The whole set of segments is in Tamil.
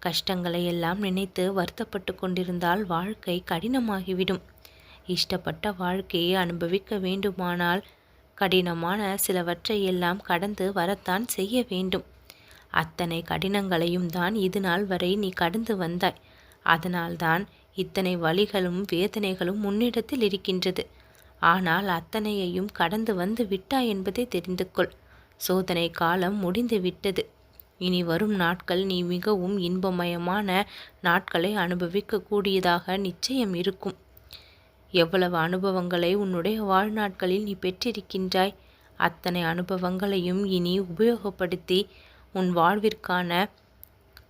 கஷ்டங்களை எல்லாம் நினைத்து வருத்தப்பட்டு கொண்டிருந்தால் வாழ்க்கை கடினமாகிவிடும். இஷ்டப்பட்ட வாழ்க்கையை அனுபவிக்க வேண்டுமானால் கடினமான சிலவற்றை எல்லாம் கடந்து வரத்தான் செய்ய வேண்டும். அத்தனை கடினங்களையும் தான் இது நாள் வரை நீ கடந்து வந்தாய். அதனால்தான் இத்தனை வலிகளும் வேதனைகளும் முன்னிடத்தில் இருக்கின்றது. ஆனால் அத்தனையையும் கடந்து வந்து விட்டாய் என்பதை தெரிந்து கொள். சோதனை காலம் முடிந்து விட்டது. இனி வரும் நாட்கள் நீ மிகவும் இன்பமயமான நாட்களை அனுபவிக்க கூடியதாக நிச்சயம் இருக்கும். எவ்வளவு அனுபவங்களை உன்னுடைய வாழ்நாட்களில் நீ பெற்றிருக்கின்றாய். அத்தனை அனுபவங்களையும் இனி உபயோகப்படுத்தி உன் வாழ்விற்கான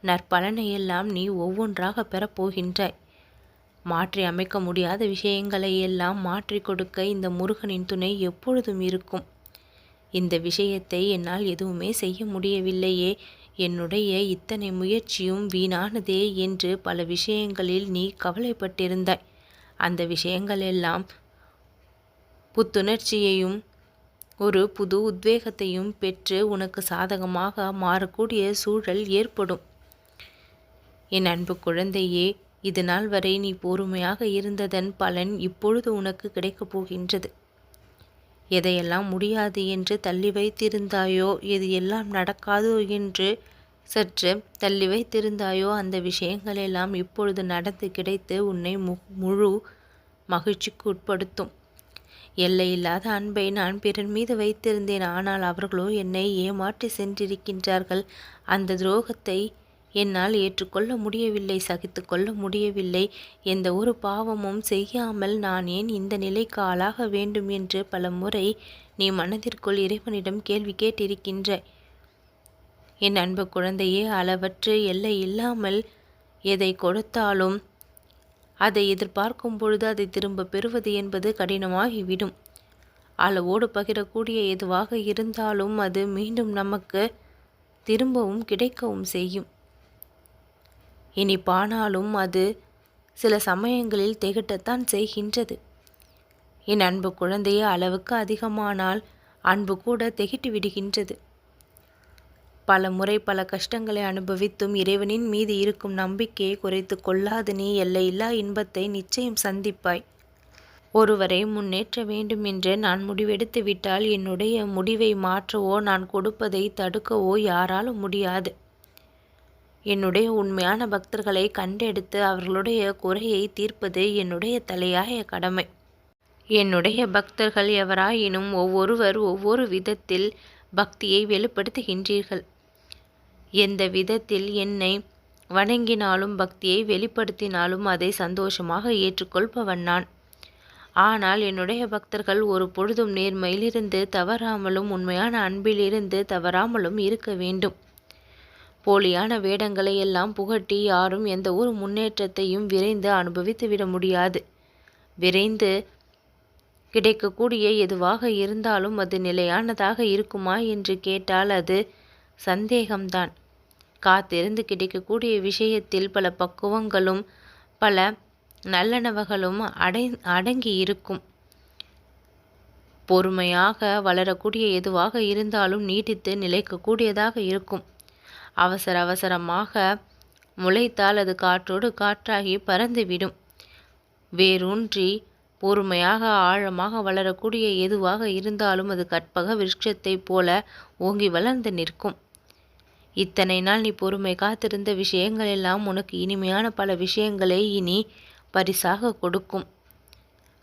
நற்பலனையெல்லாம் நீ ஒவ்வொன்றாக பெறப்போகின்றாய். மாற்றி அமைக்க முடியாத விஷயங்களை எல்லாம் மாற்றி கொடுக்க இந்த முருகனின் துணை எப்பொழுதும் இருக்கும். இந்த விஷயத்தை என்னால் எதுவுமே செய்ய முடியவில்லையே, என்னுடைய இத்தனை முயற்சியும் வீணானதே என்று பல விஷயங்களில் நீ கவலைப்பட்டிருந்தாய். அந்த விஷயங்கள் எல்லாம் புத்துணர்ச்சியையும் ஒரு புது உத்வேகத்தையும் பெற்று உனக்கு சாதகமாக மாறக்கூடிய சூழல் ஏற்படும். என் அன்பு குழந்தையே, இது நாள் வரை நீ பொறுமையாக இருந்ததன் பலன் இப்பொழுது உனக்கு கிடைக்கப் போகின்றது. எதையெல்லாம் முடியாது என்று தள்ளி வைத்திருந்தாயோ, எது எல்லாம் நடக்காதோ என்று சற்று தள்ளி வைத்திருந்தாயோ, அந்த விஷயங்கள் எல்லாம் இப்பொழுது நடந்து கிடைத்து உன்னை முழு மகிழ்ச்சிக்கு உட்படுத்தும். எல்லையில்லாத அன்பை நான் பிறர் மீது வைத்திருந்தேன். ஆனால் அவர்களோ என்னை ஏமாற்றி சென்றிருக்கின்றார்கள். அந்த துரோகத்தை என்னால் ஏற்றுக்கொள்ள முடியவில்லை, சகித்து கொள்ள முடியவில்லை. எந்த ஒரு பாவமும் செய்யாமல் நான் ஏன் இந்த நிலைக்கு ஆளாக வேண்டும் என்று பல முறை நீ மனதிற்குள் இறைவனிடம் கேள்வி கேட்டிருக்கின்றாய். என் அன்பு குழந்தையே, அளவற்று எல்லை இல்லாமல் எதை கொடுத்தாலும் அதை எதிர்பார்க்கும் பொழுது அதை திரும்ப பெறுவது என்பது கடினமாகிவிடும். அளவோடு பகிரக்கூடிய எதுவாக இருந்தாலும் அது மீண்டும் நமக்கு திரும்பவும் கிடைக்கவும் செய்யும். இனிப்பானாலும் அது சில சமயங்களில் திகட்டத்தான் செய்கின்றது. என் அன்பு குழந்தையே, அளவுக்கு அதிகமானால் அன்பு கூட திகட்டி விடுகின்றது. பல முறை பல கஷ்டங்களை அனுபவித்தும் இறைவனின் மீது இருக்கும் நம்பிக்கையை குறைத்து கொள்ளாது நீ எல்லையில்லா இன்பத்தை நிச்சயம் சந்திப்பாய். ஒருவரை முன்னேற்ற வேண்டும் என்று நான் முடிவெடுத்து விட்டால் என்னுடைய முடிவை மாற்றவோ நான் கொடுப்பதை தடுக்கவோ யாராலும் முடியாது. என்னுடைய உண்மையான பக்தர்களை கண்டெடுத்து அவர்களுடைய குறையை தீர்ப்பது என்னுடைய தலையாய கடமை. என்னுடைய பக்தர்கள் எவராயினும் ஒவ்வொருவர் ஒவ்வொரு விதத்தில் பக்தியை வெளிப்படுத்துகின்றீர்கள். எந்த விதத்தில் என்னை வணங்கினாலும் பக்தியை வெளிப்படுத்தினாலும் அதை சந்தோஷமாக ஏற்றுக்கொள்பவன் நான். ஆனால் என்னுடைய பக்தர்கள் ஒரு பொழுதும் நேர்மையிலிருந்து தவறாமலும் உண்மையான அன்பிலிருந்து தவறாமலும் இருக்க வேண்டும். போலியான வேடங்களை எல்லாம் புகட்டி யாரும் எந்த ஒரு முன்னேற்றத்தையும் விரைந்து அனுபவித்துவிட முடியாது. விரைந்து கிடைக்கக்கூடிய எதுவாக இருந்தாலும் அது நிலையானதாக இருக்குமா என்று கேட்டால் அது சந்தேகம்தான். காத்திருந்து கிடைக்கக்கூடிய விஷயத்தில் பல பக்குவங்களும் பல நல்லனவுகளும் அடங்கி இருக்கும். பொறுமையாக வளரக்கூடிய எதுவாக இருந்தாலும் நீடித்து நிலைக்கக்கூடியதாக இருக்கும். அவசரமாக முளைத்தால் அது காற்றோடு காற்றாகி பறந்துவிடும். வேரூன்றி பொறுமையாக ஆழமாக வளரக்கூடிய எதுவாக இருந்தாலும் அது கற்பக விருட்சத்தைப் போல ஓங்கி வளர்ந்து நிற்கும். இத்தனை நாள் நீ பொறுமை காத்திருந்த விஷயங்கள் எல்லாம் உனக்கு இனிமையான பல விஷயங்களை இனி பரிசாக கொடுக்கும்.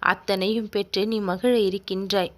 அத்தனையும் பெற்று நீ மகிழ இருக்கின்றாய்.